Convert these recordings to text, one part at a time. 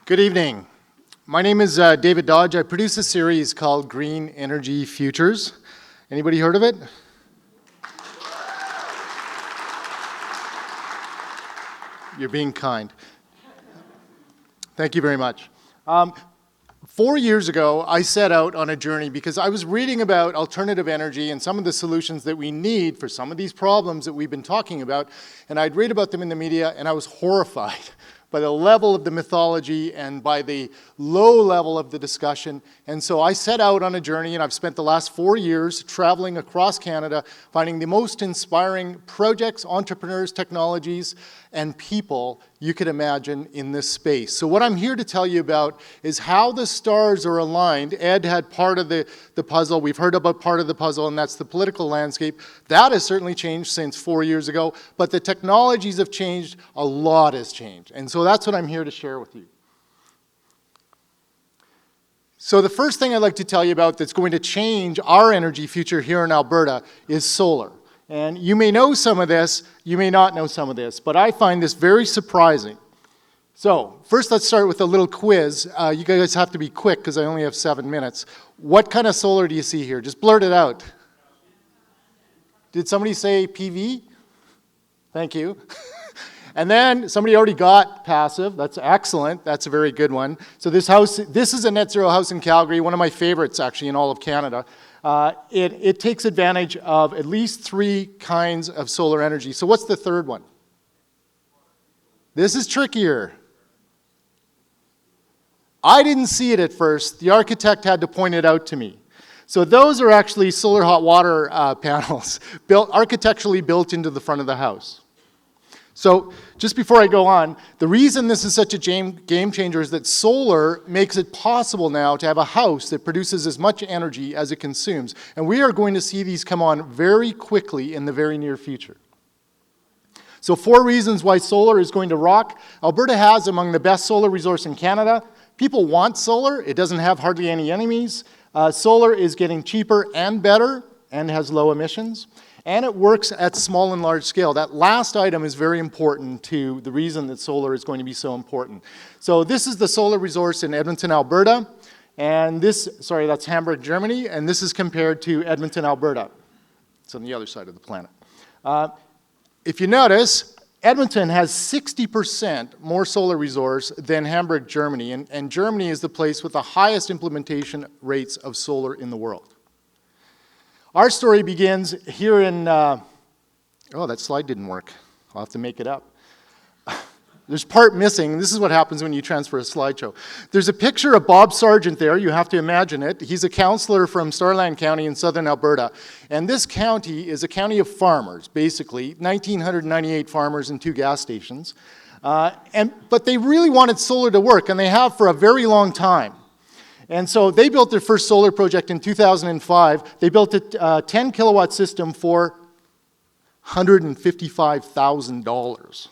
Good evening. My name is David Dodge. I produce a series called Green Energy Futures. Anybody heard of it? You're being kind. Thank you very much. 4 years ago, I set out on a journey because I was reading about alternative energy and some of the solutions that we need for some of these problems that we've been talking about, and I'd read about them in the media, and I was horrified by the level of the mythology and by the low level of the discussion. And so I set out on a journey, and I've spent the last 4 years traveling across Canada, finding the most inspiring projects, entrepreneurs, technologies, and people you could imagine in this space. So what I'm here to tell you about is how the stars are aligned. Ed had part of the puzzle. We've heard about part of the puzzle, and that's the political landscape. That has certainly changed since 4 years ago, but the technologies have changed. A lot has changed. And so that's what I'm here to share with you. So the first thing I'd like to tell you about that's going to change our energy future here in Alberta is solar. And you may know some of this, you may not know some of this, but I find this very surprising. So first let's start with a little quiz. You guys have to be quick because I only have 7 minutes. What kind of solar do you see here? Just blurt it out. Did somebody say PV? Thank you. And then somebody already got passive. That's excellent. That's a very good one. So this is a net zero house in Calgary, one of my favorites actually in all of Canada. It takes advantage of at least 3 kinds of solar energy. So what's the third one? This is trickier. I didn't see it at first. The architect had to point it out to me. So those are actually solar hot water panels, architecturally built into the front of the house. So just before I go on, the reason this is such a game changer is that solar makes it possible now to have a house that produces as much energy as it consumes. And we are going to see these come on very quickly in the very near future. So 4 reasons why solar is going to rock. Alberta has among the best solar resource in Canada. People want solar. It doesn't have hardly any enemies. Solar is getting cheaper and better and has low emissions. And it works at small and large scale. That last item is very important to the reason that solar is going to be so important. So this is the solar resource in Edmonton, Alberta. And that's Hamburg, Germany. And this is compared to Edmonton, Alberta. It's on the other side of the planet. If you notice, Edmonton has 60% more solar resource than Hamburg, Germany. And Germany is the place with the highest implementation rates of solar in the world. Our story begins here in, oh, that slide didn't work. I'll have to make it up. There's part missing. This is what happens when you transfer a slideshow. There's a picture of Bob Sargent there. You have to imagine it. He's a councillor from Starland County in southern Alberta. And this county is a county of farmers, basically. 1,998 farmers and 2 gas stations. But they really wanted solar to work, and they have for a very long time. And so they built their first solar project in 2005. They built a 10 kilowatt system for $155,000.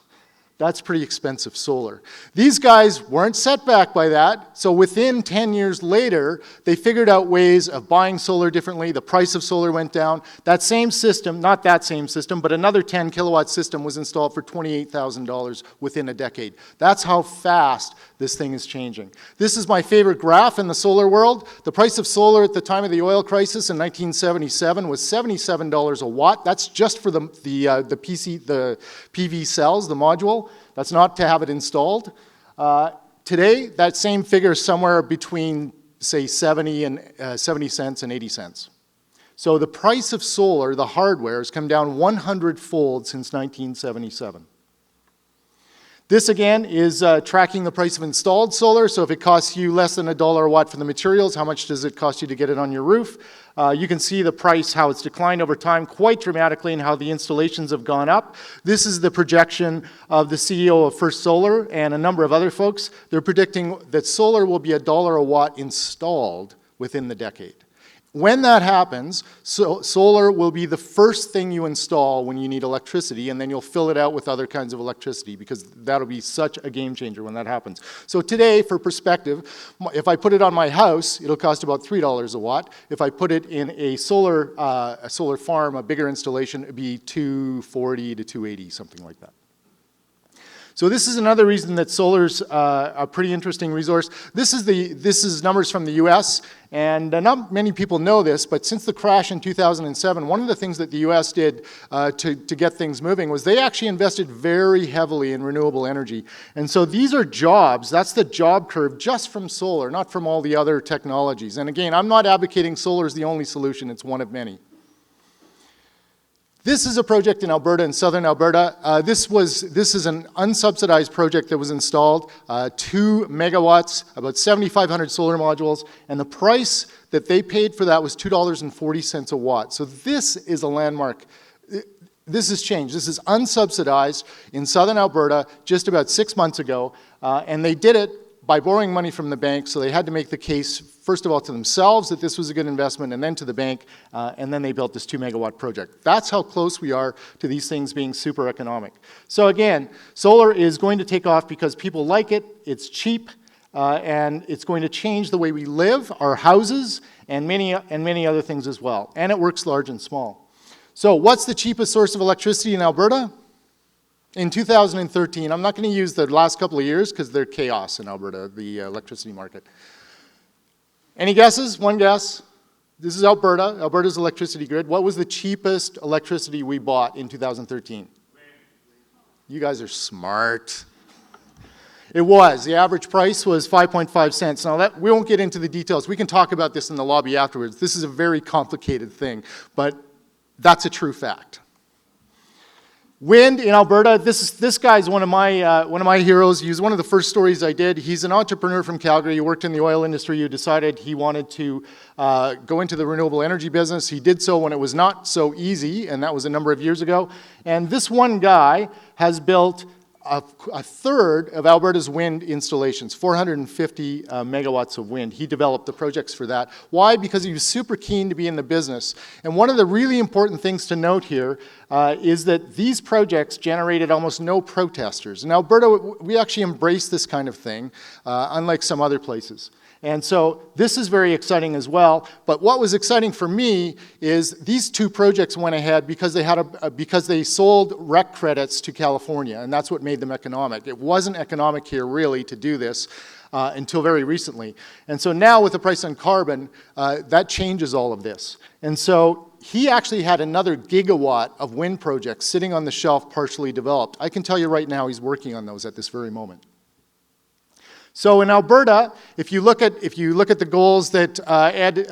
That's pretty expensive solar. These guys weren't set back by that, so within 10 years later, they figured out ways of buying solar differently. The price of solar went down. That same system, not that same system, but another 10 kilowatt system was installed for $28,000 within a decade. That's how fast this thing is changing. This is my favorite graph in the solar world. The price of solar at the time of the oil crisis in 1977 was $77 a watt. That's just for the PV cells, the module. That's not to have it installed. Today, that same figure is somewhere between, say, 70 cents and 80 cents. So the price of solar, the hardware, has come down 100-fold since 1977. This, again, is tracking the price of installed solar. So if it costs you less than $1 a watt for the materials, how much does it cost you to get it on your roof? You can see the price, how it's declined over time quite dramatically and how the installations have gone up. This is the projection of the CEO of First Solar and a number of other folks. They're predicting that solar will be $1 a watt installed within the decade. When that happens, solar will be the first thing you install when you need electricity, and then you'll fill it out with other kinds of electricity, because that'll be such a game changer when that happens. So today, for perspective, if I put it on my house, it'll cost about $3 a watt. If I put it in a solar farm, a bigger installation, it'd be $240 to $280, something like that. So this is another reason that solar's a pretty interesting resource. This is numbers from the US, and not many people know this, but since the crash in 2007, one of the things that the US did to get things moving was they actually invested very heavily in renewable energy. And so these are jobs, that's the job curve just from solar, not from all the other technologies. And again, I'm not advocating solar is the only solution, it's one of many. This is a project in Alberta, in southern Alberta. This is an unsubsidized project that was installed, 2 megawatts, about 7,500 solar modules, and the price that they paid for that was $2.40 a watt. So this is a landmark. This has changed. This is unsubsidized in southern Alberta just about 6 months ago, and they did it by borrowing money from the bank, so they had to make the case, first of all, to themselves that this was a good investment, and then to the bank, and then they built this 2 megawatt project. That's how close we are to these things being super economic. So again, solar is going to take off because people like it, it's cheap, and it's going to change the way we live, our houses, and many other things as well. And it works large and small. So what's the cheapest source of electricity in Alberta? In 2013, I'm not going to use the last couple of years because they're chaos in Alberta, the electricity market. Any guesses? One guess. This is Alberta, Alberta's electricity grid. What was the cheapest electricity we bought in 2013? You guys are smart. It was. The average price was 5.5 cents. Now, we won't get into the details. We can talk about this in the lobby afterwards. This is a very complicated thing, but that's a true fact. Wind in Alberta, this guy's one of my heroes. He was one of the first stories I did. He's an entrepreneur from Calgary. He worked in the oil industry. He decided he wanted to go into the renewable energy business. He did so when it was not so easy, and that was a number of years ago. And this one guy has built a third of Alberta's wind installations, 450 megawatts of wind. He developed the projects for that. Why? Because he was super keen to be in the business. And one of the really important things to note here is that these projects generated almost no protesters. In Alberta, we actually embrace this kind of thing, unlike some other places. And so this is very exciting as well. But what was exciting for me is these two projects went ahead because they sold REC credits to California, and that's what made them economic. It wasn't economic here really to do this until very recently. And so now with the price on carbon, that changes all of this. And so he actually had another gigawatt of wind projects sitting on the shelf partially developed. I can tell you right now he's working on those at this very moment. So in Alberta, if you look at the goals that Ed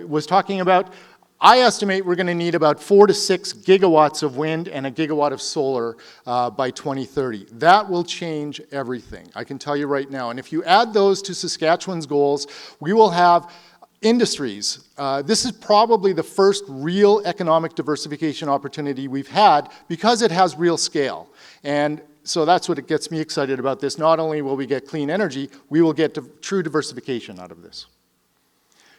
was talking about, I estimate we're going to need about 4 to 6 gigawatts of wind and a gigawatt of solar by 2030. That will change everything, I can tell you right now. And if you add those to Saskatchewan's goals, we will have industries. This is probably the first real economic diversification opportunity we've had because it has real scale. And so that's what gets me excited about this. Not only will we get clean energy, we will get true diversification out of this.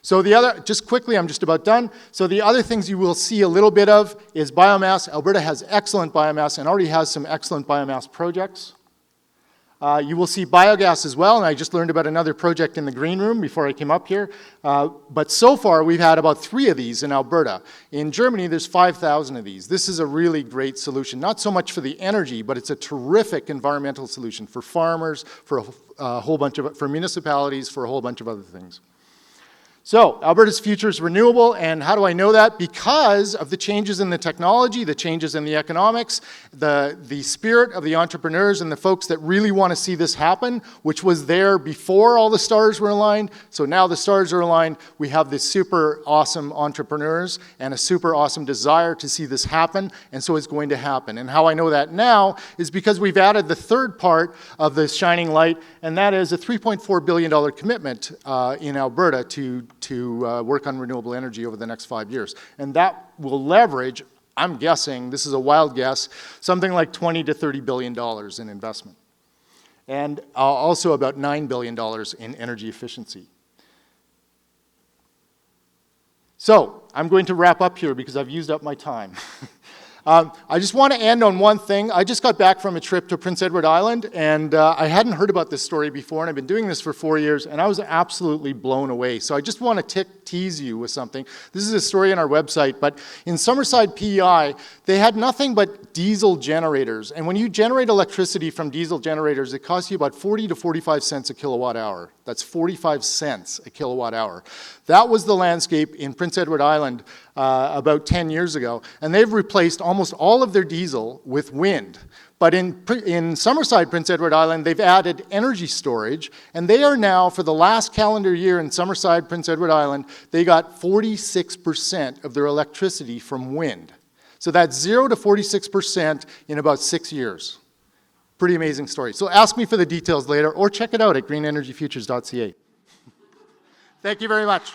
So just quickly, I'm just about done. So the other things you will see a little bit of is biomass. Alberta has excellent biomass and already has some excellent biomass projects. You will see biogas as well, and I just learned about another project in the Greenroom before I came up here. But so far, we've had about 3 of these in Alberta. In Germany, there's 5,000 of these. This is a really great solution, not so much for the energy, but it's a terrific environmental solution for farmers, for for municipalities, for a whole bunch of other things. So, Alberta's future is renewable, and how do I know that? Because of the changes in the technology, the changes in the economics, the spirit of the entrepreneurs and the folks that really want to see this happen, which was there before all the stars were aligned. So now the stars are aligned. We have this super awesome entrepreneurs and a super awesome desire to see this happen, and so it's going to happen. And how I know that now is because we've added the third part of this shining light, and that is a $3.4 billion commitment in Alberta to work on renewable energy over the next 5 years. And that will leverage, I'm guessing, this is a wild guess, something like $20 to $30 billion in investment. And also about $9 billion in energy efficiency. So, I'm going to wrap up here because I've used up my time. I just want to end on one thing. I just got back from a trip to Prince Edward Island, and I hadn't heard about this story before, and I've been doing this for 4 years, and I was absolutely blown away. So I just want to tease you with something. This is a story on our website, but in Summerside, PEI, they had nothing but diesel generators. And when you generate electricity from diesel generators, it costs you about 40 to 45 cents a kilowatt hour. That's 45 cents a kilowatt hour. That was the landscape in Prince Edward Island about 10 years ago, and they've replaced almost all of their diesel with wind. But in Summerside, Prince Edward Island, they've added energy storage, and they are now, for the last calendar year in Summerside, Prince Edward Island, they got 46% of their electricity from wind. So that's 0 to 46% in about 6 years. Pretty amazing story. So ask me for the details later, or check it out at greenenergyfutures.ca. Thank you very much.